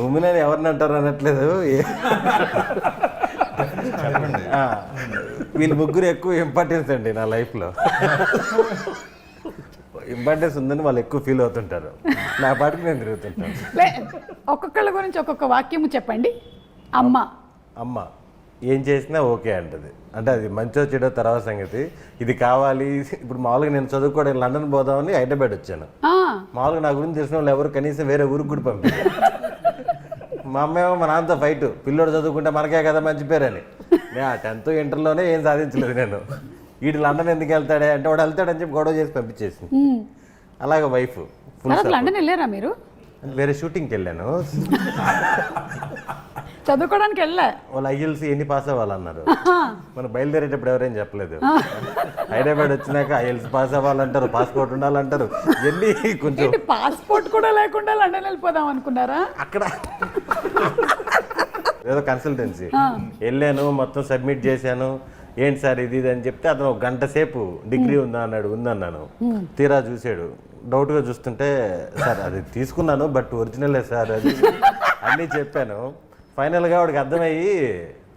Women అని ఎవరిని అంటారు అనట్లేదు. వీళ్ళు ముగ్గురు ఎక్కువ ఇంపార్టెన్స్ అండి నా లైఫ్లో. ఇంపార్టెన్స్ ఉందని వాళ్ళు ఎక్కువ ఫీల్ అవుతుంటారు. నా పాటికి నేను తిరుగుతుంటాను. ఒక్కొక్కళ్ళ గురించి ఒక్కొక్క వాక్యము చెప్పండి. అమ్మ అమ్మ ఏం చేసినా ఓకే అంటది. అంటే అది మంచో చెడో తర్వాత సంగతి. ఇది కావాలి. ఇప్పుడు మామూలుగా నేను చదువుకోవడానికి లండన్ పోదామని హైదరాబాద్ వచ్చాను. మామూలుగా నా గురించి తెలిసిన వాళ్ళు ఎవరు కనీసం వేరే ఊరికి కూడా పంపించారు. మా అమ్మేమో మా నాన్నతో ఫైట్, పిల్లోడు చదువుకుంటే మనకే కదా మంచి పేరని. నేను 10th ఇంటర్లోనే ఏం సాధించలేదు నేను. వీడు లండన్ ఎందుకు వెళ్తాడే అంటే వాడు వెళ్తాడని చెప్పి గొడవ చేసి పంపించేసింది. అలాగే వైఫ్ ఫుల్. లండన్ వెళ్ళారా మీరు? వేరే షూటింగ్కి వెళ్ళాను. చదువుకోవడానికి వెళ్ళా. వాళ్ళు IELTS ఎన్ని పాస్ అవ్వాలన్నారు. మనం బయలుదేరేటప్పుడు ఎవరేం చెప్పలేదు. హైదరాబాద్ వచ్చినాక IELTS పాస్ అవ్వాలంటారు, పాస్పోర్ట్ ఉండాలంటారు. ఎన్ని కొంచెం పాస్పోర్ట్ కూడా లేకుండా లండన్ వెళ్ళిపోదాం అనుకున్నారా? అక్కడ ఏదో కన్సల్టెన్సీ వెళ్ళాను, మొత్తం సబ్మిట్ చేశాను. ఏంటి సార్ ఇది అని చెప్తే అతను 1 గంట సేపు డిగ్రీ ఉందా అన్నాడు. ఉందన్నాను. తీరా చూసాడు, డౌట్గా చూస్తుంటే సార్ అది తీసుకున్నాను బట్ ఒరిజినలే సార్ అది అన్నీ చెప్పాను. ఫైనల్గా వాడికి అర్థమయ్యి,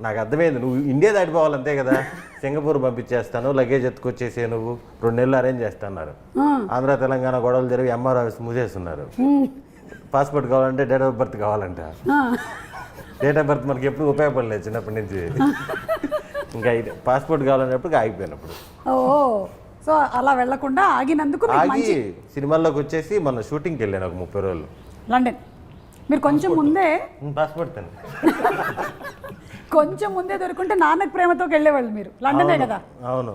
నాకు అర్థమైంది నువ్వు ఇండియా దాటిపోవాలి అంతే కదా, సింగపూర్ పంపించేస్తాను, లగేజ్ ఎత్తుకొచ్చేసే నువ్వు 2 నెలలు అరేంజ్ చేస్తున్నారు. ఆంధ్ర తెలంగాణ గొడవలు జరిగి MR ఆఫీస్ మూసేస్తున్నారు. పాస్పోర్ట్ కావాలంటే డేట్ ఆఫ్ బర్త్ కావాలంట. డేట్ ఆఫ్ బర్త్ మనకి ఎప్పుడు ఉపయోగపడలేదు చిన్నప్పటి నుంచి. ఇంకా పాస్పోర్ట్ కావాలన్నప్పుడు ఆగిపోయినప్పుడు. సో అలా వెళ్లకుండా ఆగినందుకు ఆగి సినిమాల్లోకి వచ్చేసి మన షూటింగ్కి వెళ్ళాను ఒక 30 రోజులు లండన్. మీరు కొంచెం ముందే పాస్పోర్ట్ తను కొంచెం ముందే దొరుకుంటే నాన్నకి ప్రేమతో వెళ్ళేవాళ్ళు మీరు. లండనే కదా? అవును.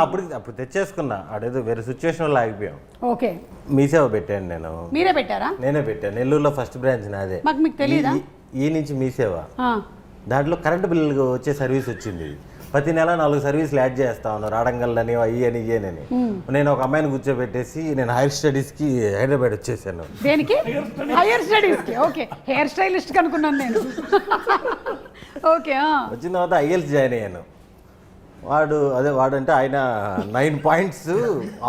అప్పుడు తెచ్చేసుకున్నా. అదేదో వేరే సిచ్యువేషన్ వల్ల ఆగిపోయాం. ఓకే. మీ సేవ పెట్టాను నేను. మీరే పెట్టారా? నేనే పెట్టాను. నెల్లూరులో ఫస్ట్ బ్రాంచ్ నాదే. మీకు తెలియదా? ఈ నుంచి మీ సేవ దాంట్లో కరెంటు బిల్లు వచ్చే సర్వీస్ వచ్చింది. ప్రతి నెల 4 సర్వీసులు యాడ్ చేస్తా ఉన్నారు. ఆడంగల్లని అయ్యని ఇయ్యనని. నేను ఒక అమ్మాయిని కూర్చోబెట్టేసి నేను హైర్ స్టడీస్కి హైదరాబాద్ వచ్చేసాను. దేనికి? హైయర్ స్టడీస్కి. ఓకే. హెయిర్ స్టైలిస్ట్ అనుకున్నాను నేను. ఓకే. వచ్చిన తర్వాత IELTS జాయిన్ అయ్యాను. వాడంటే ఆయన 9 పాయింట్స్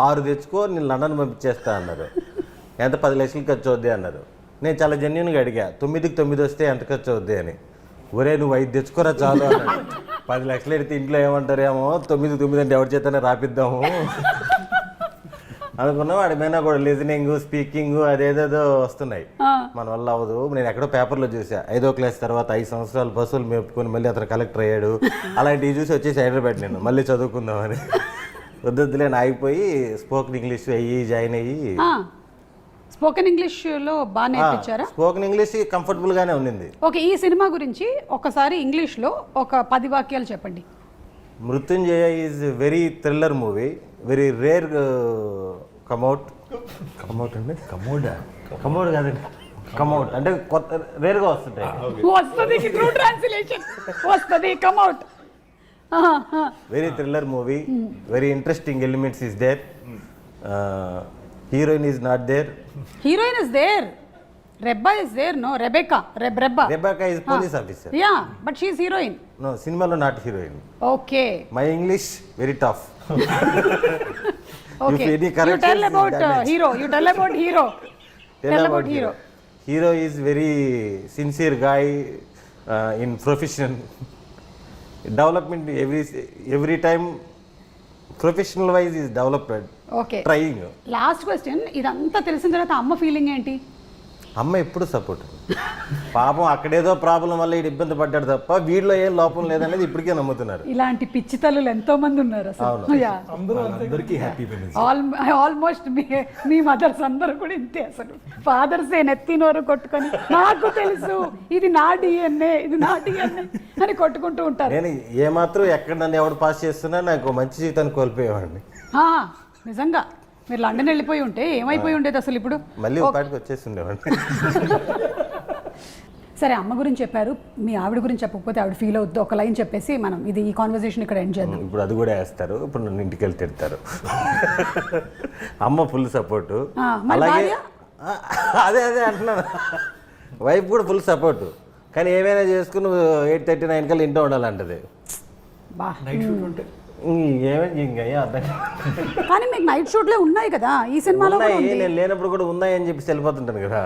6 తెచ్చుకో నేను లండన్ పంపించేస్తా అన్నారు. ఎంత 10 లక్షలు ఖర్చు అవుద్ది అన్నారు. నేను చాలా జెన్యున్గా అడిగా 9కి 9 వస్తే ఎంత ఖర్చు అవుద్ది అని. ఒరే నువ్వు 5 తెచ్చుకోరా చాలు అన్నాడు. 10 లక్షలు ఎడితే ఇంట్లో ఏమంటారేమో, 9 అంటే ఎవరి చేతనే రాపిద్దాము అనుకున్నాం. వాడి మీద కూడా లిజనింగ్, స్పీకింగ్ అదేదేదో వస్తున్నాయి. మన వల్ల అవ్వదు. నేను ఎక్కడో పేపర్లో చూసా 5వ క్లాస్ తర్వాత 5 సంవత్సరాలు బస్సులు మేపుకొని మళ్ళీ అతను కలెక్టర్ అయ్యాడు. అలాంటివి చూసి వచ్చేసి హైదరాబాద్ నేను మళ్ళీ చదువుకుందామని. వద్దులే ఆగిపోయి స్పోకెన్ ఇంగ్లీష్ జాయిన్ అయ్యి. స్పోకెన్ ఇంగ్లీష్లో బాగా నేర్పించారా? స్పోకెన్ ఇంగ్లీష్ కంఫర్టబుల్గానే ఉండింది. ఓకే. ఈ సినిమా గురించి ఒకసారి ఇంగ్లీష్లో ఒక 10 వాక్యాలు చెప్పండి. Mrityunjaya is very thriller movie, very rare come out అండి. కమోడ్ కాదండి, కమౌట్ అంటే కొత్త రేర్గా వస్తుంటాయి. Very thriller movie, very interesting elements is there. Heroine is not there. Heroine is there. Rebecca is there, no? Rebecca is police officer. Yeah, but she is heroine. No, cinema not heroine. Okay. My English very tough. Okay. You tell about hero. Tell about hero. Hero is very sincere guy in profession. Development every time professional wise is developed. Okay. Trying. Last question. ఇదంతా తెలిసిన తర్వాత అమ్మ feeling ఏంటి? అమ్మ ఎప్పుడు support. పాపం అక్కడేదో problem వల్ల వీడు ఇబ్బంది పడ్డాడు తప్ప వీడిలో ఏం లోపం లేదనేది ఇప్పటికే నమ్ముతున్నారు. ఇలాంటి పిచ్చి తల్లులు ఎంతో మంది ఉన్నారు అసలు. ఆల్మోస్ట్ మీ మదర్స్ అందరూ కూడా ఇంతే అసలు. ఫాదర్స్ నెత్తినోరు కొట్టుకొని నాకు తెలుసు ఇది నా DNA అని కొట్టుకుంటూ ఉంటారు. నేను ఏమాత్రం ఎక్కడ నన్ను ఎవడు పాస్ చేస్తున్నా నాకు మంచి జీవితాన్ని కోల్పోయేవాడిని. నిజంగా మీరు లండన్ వెళ్ళిపోయి ఉంటే ఏమైపోయి ఉండేది అసలు ఇప్పుడు? మళ్ళీ పాటికి వచ్చేసి ఉండేవాడిని. సరే, అమ్మ గురించి చెప్పారు. మీ ఆవిడ గురించి చెప్పకపోతే ఆవిడ ఫీల్ అవుద్దు. ఒక లైన్ చెప్పేసి మనం ఈ కాన్వర్సేషన్ ఇక్కడ ఎండ్ చేద్దాం. ఇప్పుడు అది కూడా వేస్తారు. ఇప్పుడు నన్ను ఇంటికి వెళ్ళి తిడతారు. అమ్మ ఫుల్ సపోర్టు. అలాగే అదే అంటున్నాను. వైఫ్ కూడా ఫుల్ సపోర్టు. కానీ ఏమైనా చేసుకుని 8:39 కల్లా ఇంట్లో ఉండాలంటది. ఏమేమి ఇంకా అర్థం కానీ మీకు నైట్ షూట్లే ఉన్నాయి కదా ఈ సినిమాలో కూడా ఉన్నాయి, ఉంది. నేను లేనప్పుడు కూడా ఉన్నాయని చెప్పి వెళ్ళిపోతుంటాను కదా,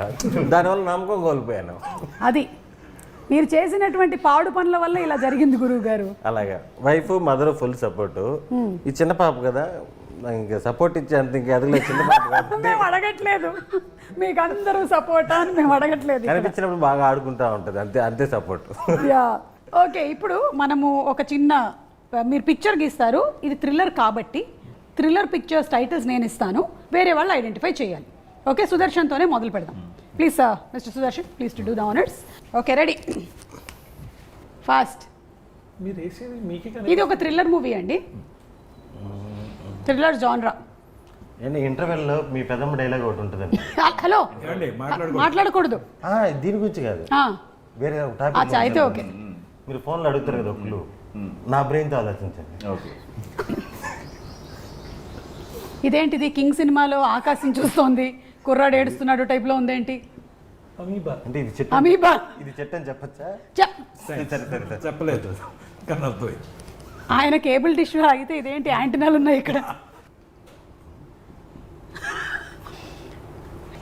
దానివల్ల నమ్మకం కోల్పోయాను. అది మీరు చేసినటువంటి పాడు పనుల వల్ల ఇలా జరిగింది గురువు గారు. అలాగా వైఫ్ మదర్ ఫుల్ సపోర్ట్. ఈ చిన్న పాప కదా ఇంకా సపోర్ట్ ఇచ్చేంత ఇంకా ఎదగలేదు. చిన్న పాప కదా మేము అడగట్లేదు మీకు అందరూ సపోర్ట్ అని మేము అడగట్లేదు. కనిపించినప్పుడు బాగా ఆడుకుంటా ఉంటుంది, అంతే అంతే సపోర్ట్. యా ఓకే, ఇప్పుడు మనము ఒక చిన్న మీరు పిక్చర్ గీస్తారు, ఇది థ్రిల్లర్ కాబట్టి థ్రిల్లర్ పిక్చర్స్ టైటిల్స్ నేను ఇస్తాను, వేరే వాళ్ళు ఐడెంటిఫై చేయాలి. ఓకే, సుదర్శన్తోనే మొదలు పెడదాం. Please mister Sudarshan, please to do the honours. Okay, ready, fast. మీరు వేసేది మీకే ఇది ఒక థ్రిల్లర్ మూవీ అండి, థ్రిల్లర్ జాన్రా. ఏంటి ఇంటర్వెల్లో మీ పెద్దమ్మ డైలాగ్ ఒకటి ఉంటుందండి. హలో, ఏమండి, మాట్లాడకూడదు. దీని గురించి కాదు, వేరే అచ్చా, టాపిక్. అయితే ఓకే. మీరు ఫోన్లో అడుగుతారు కదా ఒకళ్ళు, నా బ్రెయిన్తో ఆలోచించండి. ఓకే. ఇదేంటిది కింగ్ సినిమాలో ఆకాశం చూస్తోంది కుర్రాడు ఏడుస్తున్నాడు టైప్లో ఉందేంటి? అమీబా అంటే ఇది చెట్టు, అమీబా. ఇది చెట్టు అని చెప్పచ్చా? సరే చెప్పలేదు కానీ అర్థమైంది. ఆయన కేబుల్ డిష్ అయితే ఇదేంటి యాంటీనాలు ఉన్నాయి ఇక్కడ?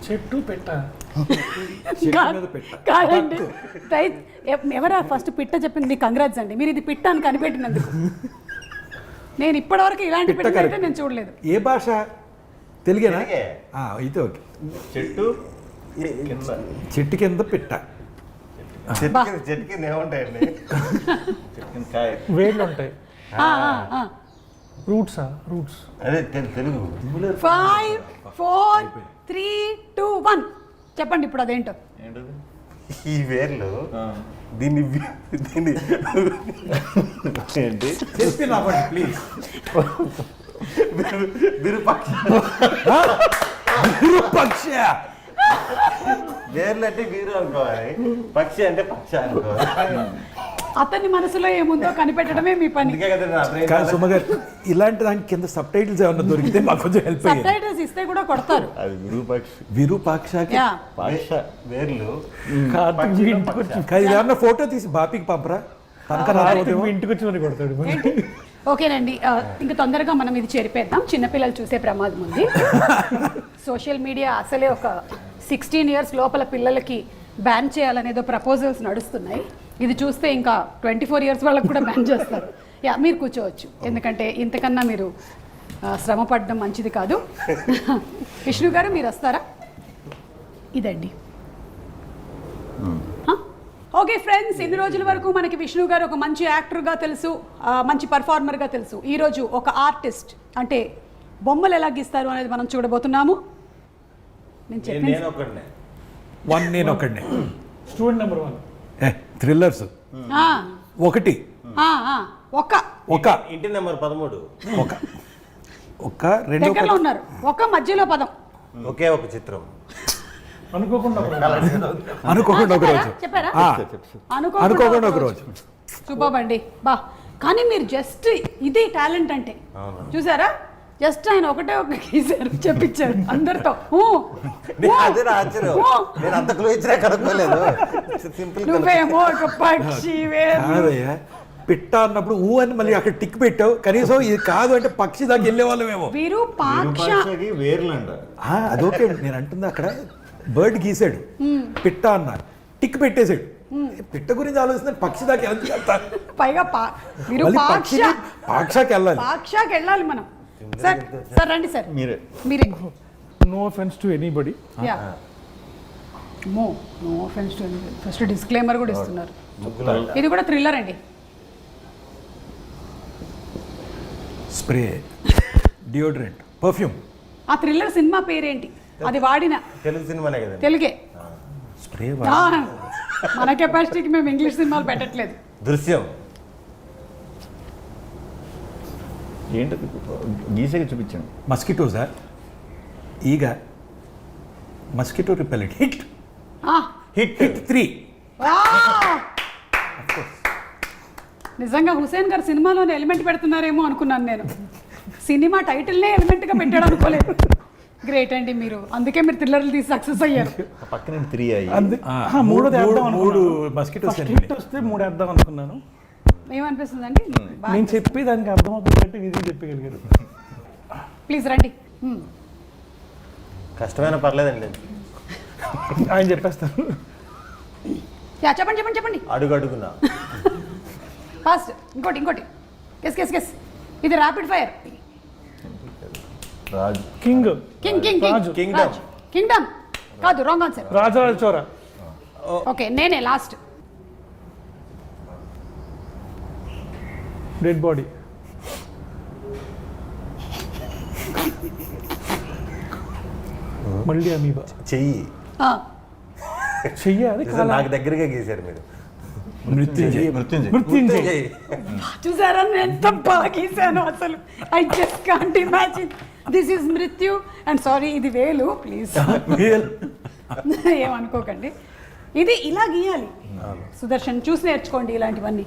చెట్టు పెట్ట, చెట్టు మీద పెట్ట. కాదండి, ఎవరా ఫస్ట్ పిట్ట చెప్పింది? కంగ్రాట్స్ అండి, మీరు ఇది పిట్ట అని కనిపెట్టినందుకు. నేను ఇప్పటివరకు ఇలాంటి పిట్ట పిట్ట correct. నేను చూడలేదు. ఏ భాష? తెలుగేనా? తెలుగే. అయితే ఓకే. చెట్టు కింద, చెట్టు కింద పెట్ట, చెట్టు కింద ఏముంటాయండి? చెట్టు కింద కాయ, వేళ్ళు ఉంటాయి. ఆ, ఆ, ఆ. రూట్సా? రూట్స్. అదే తెలుగు. 5 4 3 2 1 చెప్పండి ఇప్పుడు అదేంటో. ఈ వేర్లు దీన్ని దీన్ని ఏంటి చెప్పి రావండి ప్లీజ్. విరూపాక్ష. విరూపాక్ష. వేర్లు అంటే వీరు అనుకోవాలి, పక్షి అంటే పక్ష అనుకోవాలి. అతని మనసులో ఏముందో కనిపెట్టడమే మీ పని. అందుకే కదా నా brain కానీ సుమ గారు, ఇలాంటి దానికి కింద సబ్ టైటిల్స్ ఏమన్నా దొరికితే మాకు కొంచెం హెల్ప్ అయ్యేది. సబ్టైటిల్స్ ఇస్తే కూడా కొడతారు. అది విరూపాక్షి. విరూపాక్షకి యా, పక్ష వేర్లు. కానీ ఏమన్నా ఫోటో తీసి బాపీకి పంపరా? ఇంటికి వచ్చి కొడతాడు. ఓకేనండి, ఇంకా తొందరగా మనం ఇది చెరిపేద్దాం, చిన్నపిల్లలు చూసే ప్రమాదం ఉంది. సోషల్ మీడియా అసలే ఒక 16 years లోపల పిల్లలకి బ్యాన్ చేయాలనేదో ప్రపోజల్స్ నడుస్తున్నాయి. ఇది చూస్తే ఇంకా 24 years వాళ్ళకి కూడా బ్యాన్ చేస్తారు. యా, మీరు కూర్చోవచ్చు, ఎందుకంటే ఇంతకన్నా మీరు శ్రమ పడడం మంచిది కాదు. విష్ణు గారు మీరు వస్తారా? ఇదండి. ఓకే ఫ్రెండ్స్, ఇన్ని రోజుల వరకు మనకి విష్ణు గారు ఒక మంచి యాక్టర్గా తెలుసు, మంచి పర్ఫార్మర్గా తెలుసు. ఈరోజు ఒక ఆర్టిస్ట్, అంటే బొమ్మలు ఎలా గీస్తారు అనేది మనం చూడబోతున్నాము. నేను చెప్పింది నేను ఒకడినే. Student number 1. థ్రిల్లర్స్ ఒకటి, ఒక ఇంటి నెంబర్ 13. ఒక రెండో దగ్గరలో ఉన్నారు, ఒక మధ్యలో పదం. ఒకే ఒక చిత్రం. అనుకోకుండా అనుకోకుండా ఒక రోజు. చెప్పారా? అనుకోకుండా ఒక రోజు. సూపర్ అండి, బా. కానీ మీరు జస్ట్ ఇది టాలెంట్ అంటే, చూసారా? జస్ట్ ఆయన ఒకటే ఒక గీసారు, చెప్పించారు అందరితో. అదే నా ఆశ్చర్యం, నేను అంత క్లూ ఇచ్చినా కనుక్కోలేదు. సింపుల్. నువ్వేమో ఒక పక్షి కాదయ్యా, పిట్ట అన్నప్పుడు ఊ అని మళ్ళీ అక్కడ టిక్ పెట్టావు. కనీసం ఇది కాదు అంటే పక్షి దాకా వెళ్ళే వాళ్ళమేమో. విరూపాక్ష వేర్లు అంట. అదొకే, నేను అంటుంది అక్కడ బర్డ్ గీసాడు, పిట్ట అన్న టిక్ పెట్టేశాడు. పిట్ట గురించి ఆలోచిస్తే పక్షి దాకా వెళ్తాను. పైగా పాక్షాకి వెళ్ళాలి. పాక్షాకి వెళ్ళాలి మనం. సార్ రండి సార్, మీరే. No offence to anybody. Yeah, no offence to anybody. First disclaimer కూడా ఇస్తున్నారు. ఇది కూడా థ్రిల్లర్ అండి. Spray, deodorant, perfume. ఆ థ్రిల్లర్ సినిమా పేరేంటి? అది వాడిన తెలుగు సినిమానే కదా. తెలుగే. స్ప్రే మన కెపాసిటీకి మేము ఇంగ్లీష్ సినిమాలు పెట్టట్లేదు. దృశ్యం. ఏంటది? గీసగా చూపించాను. మస్కిటోసా? ఈగ, మస్కిటో రిపెలెంట్. Hit hit 3. నిజంగా హుసేన్ గారు సినిమాలోనే ఎలిమెంట్ పెడుతున్నారేమో అనుకున్నాను నేను. సినిమా టైటిల్నే ఎలిమెంట్గా పెట్టాడు అనుకోలేదు. గ్రేట్ అండి మీరు, అందుకే మీరు థ్రిల్లర్లు తీసి సక్సెస్ అయ్యారు. పక్కన 3 అయ్యి. మూడోది వేద్దాం అనుకున్నాను. 3 మస్కిటోస్ హిట్ వస్తే 3 వేద్దాం అనుకున్నాను. ఏమనిపిస్తుందండి నేను చెప్పి దానికి అర్థమవుతుందంటే ఇది చెప్పగలిగారు. ప్లీజ్ రండి. కష్టమైన పర్లేదండి. ఆయన చెప్పేస్తారు. యా, చెప్పండి చెప్పండి చెప్పండి అడుగు అడుగునా ఫాస్ట్. ఇంకోటి గెస్. ఇది ర్యాపిడ్ ఫైర్. రాజు. కింగ్. కింగ్ రాజు. కింగ్డమ్ కాదు, రాంగ్ ఆన్సర్. రాజరాజ చోర. ఓకే, నేనే లాస్ట్. Dead body. మళ్ళీ అమీబా. చెయ్యి చెయ్యాలి. నిజం, నాకు దగ్గరగా గీశారు మీరు. మృత్యుంజయ్. మృత్యుంజయ్. చూసారా నేను ఎంత బాగా గీసాను అసలు. I just can't imagine. This is మృత్యు అండ్ సారీ, ఇది వేలు, ప్లీజ్ ఏమనుకోకండి. ఇది ఇలా గీయాలి. సుదర్శన్ చూసి నేర్చుకోండి ఇలాంటివన్నీ.